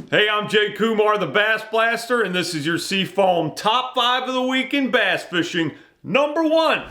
Hey, I'm Jay Kumar, the BassBlaster, and this is your Seafoam Top 5 of the Week in Bass Fishing. Number 1.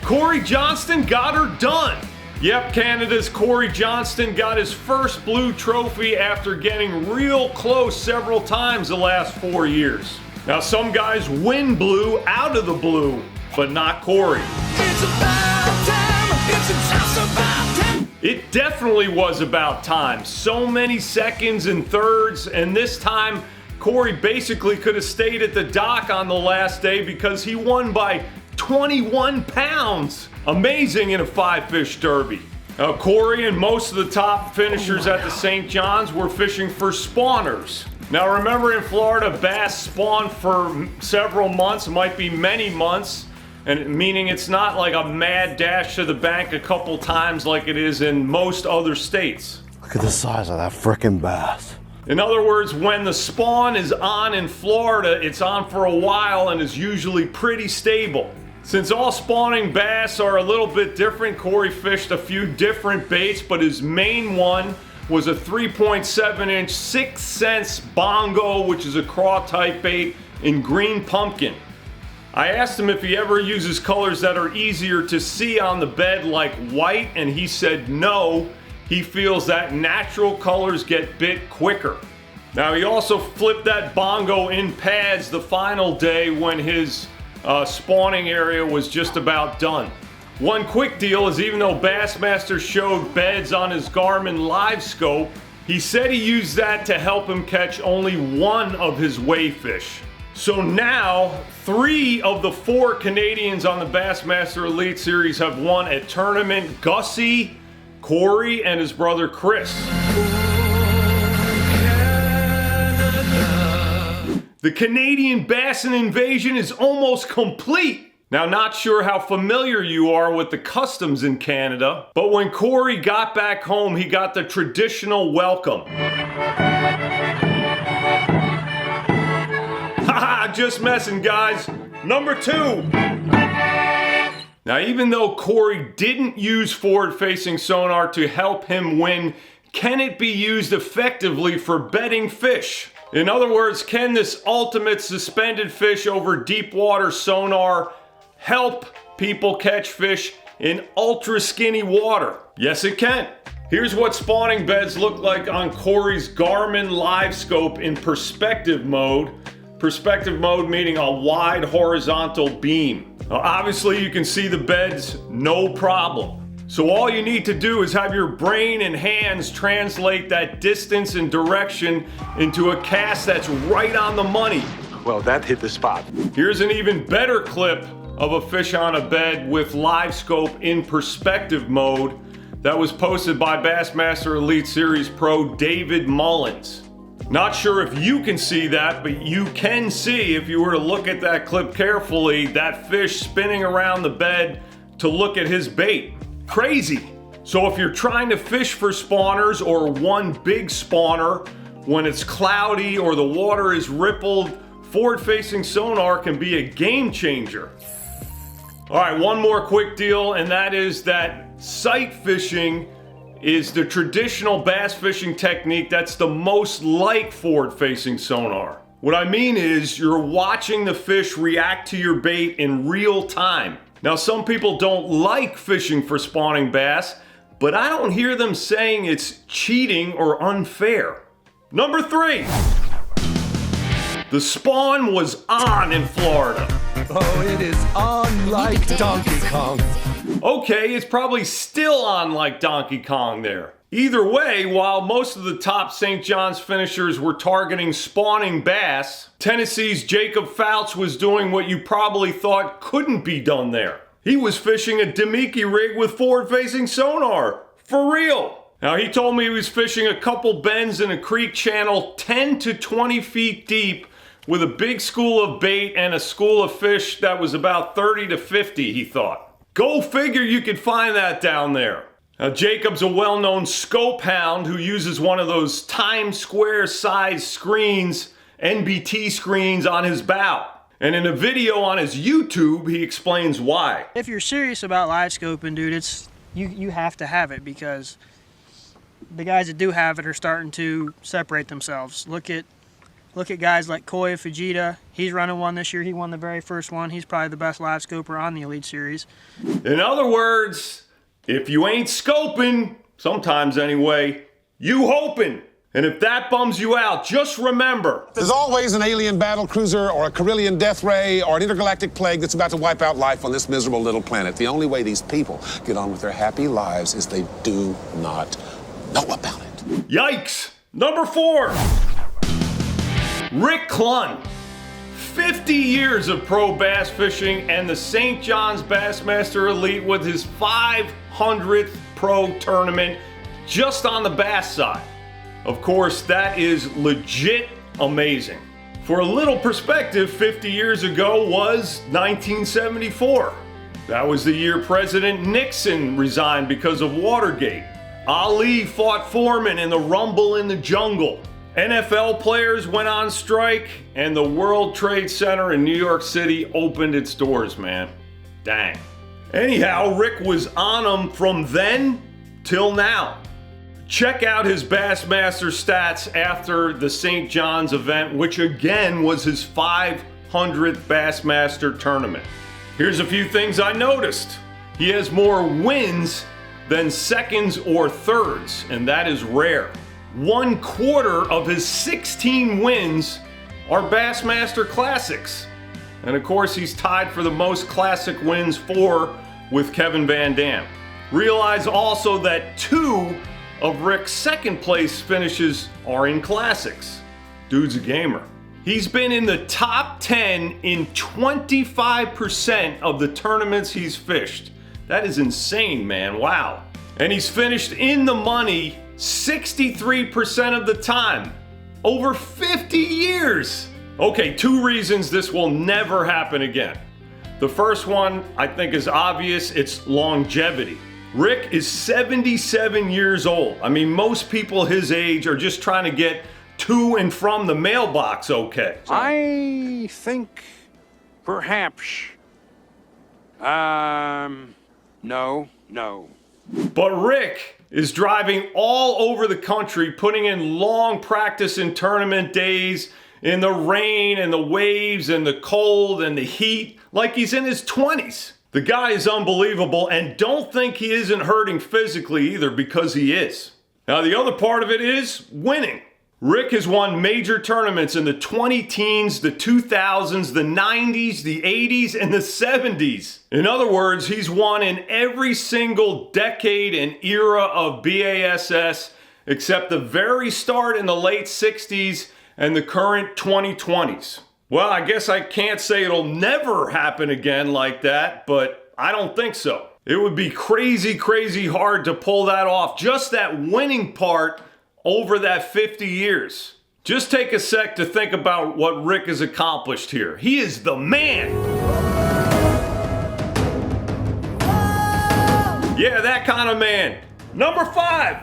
Cory Johnston got her done. Yep, Canada's Cory Johnston got his first blue trophy after getting real close several times the last 4 years. Now, some guys win blue out of the blue, but not Cory. It's about time. It's just about time. It definitely was about time. So many seconds and thirds, and this time Cory basically could have stayed at the dock on the last day because he won by 21 pounds. Amazing in a 5-fish derby. Now, Cory and most of the top finishers at the St. John's were fishing for spawners. Now, remember in Florida, bass spawn for several months, it might be many months, and meaning it's not like a mad dash to the bank a couple times like it is in most other states. Look at the size of that frickin' bass. In other words, when the spawn is on in Florida, it's on for a while and is usually pretty stable. Since all spawning bass are a little bit different, Cory fished a few different baits, but his main one was a 3.7-inch 6 cents bongo, which is a craw type bait in green pumpkin. I asked him if he ever uses colors that are easier to see on the bed like white, and he said no. He feels that natural colors get bit quicker. Now, he also flipped that bongo in pads the final day when his spawning area was just about done. One quick deal is, even though Bassmaster showed beds on his Garmin live scope, he said he used that to help him catch only one of his wave fish. So now, 3 of the 4 Canadians on the Bassmaster Elite Series have won a tournament: Gussie, Cory, and his brother Chris. The Canadian Bassin invasion is almost complete. Now, not sure how familiar you are with the customs in Canada, but when Cory got back home, he got the traditional welcome. Haha, just messing, guys. Number 2. Now, even though Cory didn't use forward-facing sonar to help him win, can it be used effectively for bedding fish? In other words, can this ultimate suspended fish over deep water sonar help people catch fish in ultra skinny water? Yes, it can. Here's what spawning beds look like on Cory's Garmin live scope in perspective mode. Perspective mode meaning a wide horizontal beam. Now, obviously you can see the beds no problem. So all you need to do is have your brain and hands translate that distance and direction into a cast that's right on the money. Well, that hit the spot. Here's an even better clip of a fish on a bed with live scope in perspective mode that was posted by Bassmaster Elite Series Pro David Mullins. Not sure if you can see that, but you can see, if you were to look at that clip carefully, that fish spinning around the bed to look at his bait. Crazy. So if you're trying to fish for spawners or one big spawner when it's cloudy or the water is rippled, forward-facing sonar can be a game changer. All right, one more quick deal, and that is that sight fishing is the traditional bass fishing technique that's the most like forward-facing sonar. What I mean is you're watching the fish react to your bait in real time. Now, some people don't like fishing for spawning bass, but I don't hear them saying it's cheating or unfair. Number 3. The spawn was on in Florida. Oh, it is on like Donkey Kong. Okay, it's probably still on like Donkey Kong there. Either way, while most of the top St. John's finishers were targeting spawning bass, Tennessee's Jacob Fouts was doing what you probably thought couldn't be done there. He was fishing a Damiki rig with forward-facing sonar. For real. Now, he told me he was fishing a couple bends in a creek channel 10 to 20 feet deep with a big school of bait and a school of fish that was about 30 to 50, he thought. Go figure you could find that down there. Now, Jacob's a well-known scope hound who uses one of those Times Square size screens, NBT screens, on his bow. And in a video on his YouTube, he explains why. If you're serious about live scoping, dude, you have to have it, because the guys that do have it are starting to separate themselves. Look at guys like Koya Fujita. He's running one this year. He won the very first one. He's probably the best live scoper on the Elite Series. In other words, if you ain't scoping, sometimes anyway, you hoping. And if that bums you out, just remember, there's always an alien battle cruiser or a Carillion death ray or an intergalactic plague that's about to wipe out life on this miserable little planet. The only way these people get on with their happy lives is they do not know about it. Yikes! Number 4, Rick Clunn. 50 years of pro bass fishing and the St. John's Bassmaster Elite with his 500th pro tournament just on the bass side. Of course, that is legit amazing. For a little perspective, 50 years ago was 1974. That was the year President Nixon resigned because of Watergate. Ali fought Foreman in the Rumble in the Jungle. NFL players went on strike, and the World Trade Center in New York City opened its doors, man. Dang. Anyhow, Rick was on them from then till now. Check out his Bassmaster stats after the St. John's event, which again was his 500th Bassmaster tournament. Here's a few things I noticed. He has more wins than seconds or thirds, and that is rare. 1/4 of his 16 wins are Bassmaster Classics. And of course, he's tied for the most classic wins, 4, with Kevin Van Dam. Realize also that 2 of Rick's second place finishes are in classics. Dude's a gamer. He's been in the top 10 in 25% of the tournaments he's fished. That is insane, man. Wow. And he's finished in the money 63% of the time. Over 50 years. Okay, 2 reasons this will never happen again. The first one I think is obvious. It's longevity. Rick is 77 years old. I mean, most people his age are just trying to get to and from the mailbox okay. I think perhaps, no. But Rick is driving all over the country, putting in long practice and tournament days in the rain and the waves and the cold and the heat, like he's in his 20s. The guy is unbelievable, and don't think he isn't hurting physically either, because he is. Now, the other part of it is winning. Rick has won major tournaments in the 20 teens, the 2000s, the 90s, the 80s, and the 70s. In other words, he's won in every single decade and era of BASS, except the very start in the late 60s and the current 2020s. Well, I guess I can't say it'll never happen again like that, but I don't think so. It would be crazy, crazy hard to pull that off, just that winning part over that 50 years. Just take a sec to think about what Rick has accomplished here. He is the man. Yeah, that kind of man. Number 5.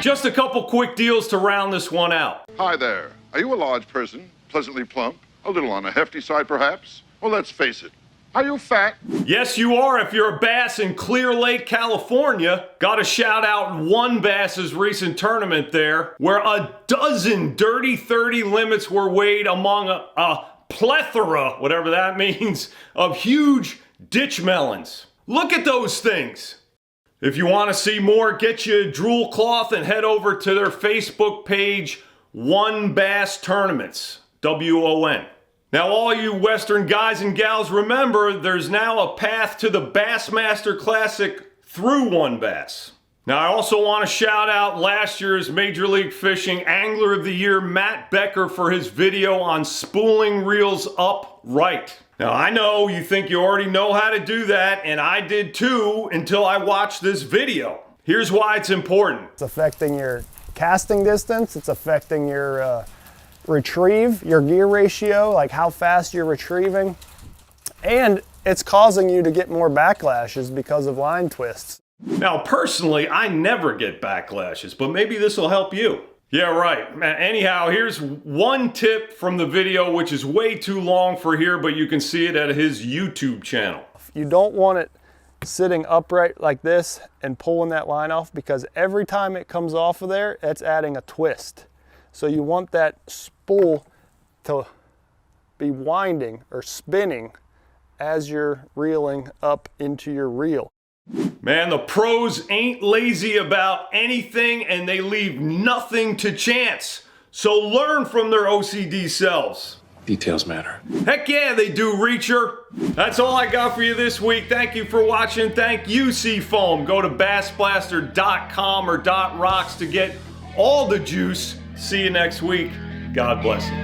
Just a couple quick deals to round this one out. Hi there. Are you a large person, pleasantly plump, a little on the hefty side perhaps? Well, let's face it. Are you fat? Yes, you are if you're a bass in Clear Lake, California. Gotta shout out One Bass's recent tournament there, where a dozen Dirty 30 limits were weighed among a plethora, whatever that means, of huge ditch melons. Look at those things. If you want to see more, get you a drool cloth and head over to their Facebook page, One Bass Tournaments, WON. Now, all you Western guys and gals, remember, there's now a path to the Bassmaster Classic through One Bass. Now, I also want to shout out last year's Major League Fishing Angler of the Year, Matt Becker, for his video on spooling reels upright. Now, I know you think you already know how to do that, and I did too until I watched this video. Here's why it's important. It's affecting your casting distance, it's affecting your retrieve, your gear ratio, like how fast you're retrieving, and it's causing you to get more backlashes because of line twists. Now, personally, I never get backlashes, but maybe this will help you. Yeah, right. Anyhow, here's one tip from the video, which is way too long for here, but you can see it at his YouTube channel. You don't want it sitting upright like this and pulling that line off, because every time it comes off of there, it's adding a twist. So you want that spool to be winding or spinning as you're reeling up into your reel. Man, the pros ain't lazy about anything and they leave nothing to chance. So learn from their OCD selves. Details matter. Heck yeah, they do, Reacher. That's all I got for you this week. Thank you for watching. Thank you, Seafoam. Go to bassblaster.com or .rocks to get all the juice. See you next week. God bless you.